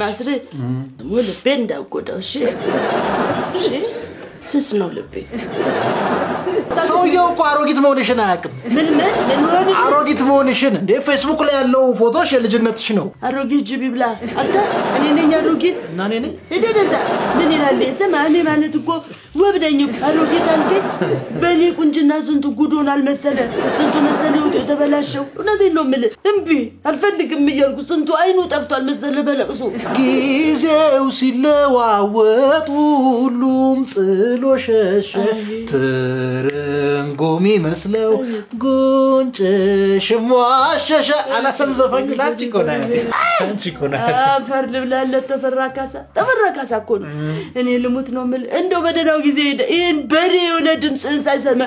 ማስሬ ሙሉ በንዳ ጎዳው እሺ ስስነው ልቤ ሰውየው እኮ አሮጊት መሆንሽን አያውቅም ምን ሆነሽ አሮጊት መሆንሽን እንደ ፌስቡክ ላይ ያለው ፎቶሽ የልጅነትሽ ነው አሮጊት ጅቢብላ አንተ እኔ ነኝ አሮጊት እና እኔ ነኝ እደደዛ ምን ይላል ሰማኔ ማለት እኮ ወብደኝ አሮጊት አንተ በኔ ቁንጅና ስንቱ ጉዶናል መሰለ ስንቱ መሰለው ተበላሸው እነዚህ ነው ምል እምቢ አልፈልግም እያልኩ ስንቱ አይኑ ጠፍቷል መሰለ በለቅሶ ጊዜው ሲለዋወጥ ሁሉም ጥሎሸሸ ትርንጎሚ መስለው ጉንጭሽ ሟሸሸ አላተም ዘፈኝ ላንቺ ኮና አንቺ ኮና አፈር ልብላለት ተፈራካሳ እኮ ነው እኔ ልሙት ነው ምል እንደው በደናው ጊዜ ይሄን በሬ የሆነ ድምጽ ሳይሰማ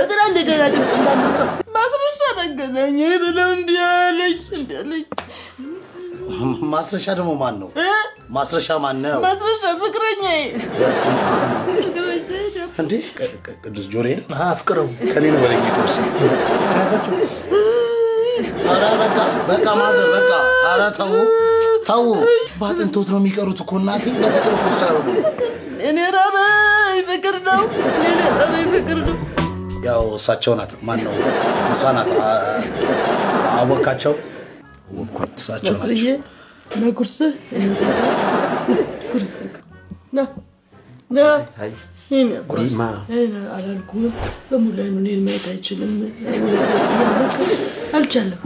እድራን ደና ድምጽ እንዳለው ሰው ማስረሻ ነገነኝ ብለው እንዲያለሽ ማስረሻ ደግሞ ማን ነው ማስረሻ ማን ነው ማስረሻ ፍቅረኛዬ እንዴ ቅዱስ ጆሬ አፍቅረው ከኔ ነው በለኝ ቅዱስ ራሳቸው አራ በቃ ማዘር በቃ አራ ታው ባጥንቶት ነው የሚቀሩት እኮ እናቴ ለፍቅር እኮ ሳይሆኑ እኔ ራበይ ፍቅር ነው ያው እሳቸው ናት ማን ነው እሷ ናት አወካቸው እሳቸው መስሪዬ ለጉርስ ና አይ ዲማ አላልኩ በሙሉ ላይ ምን ማየት አይችልም አልቻለም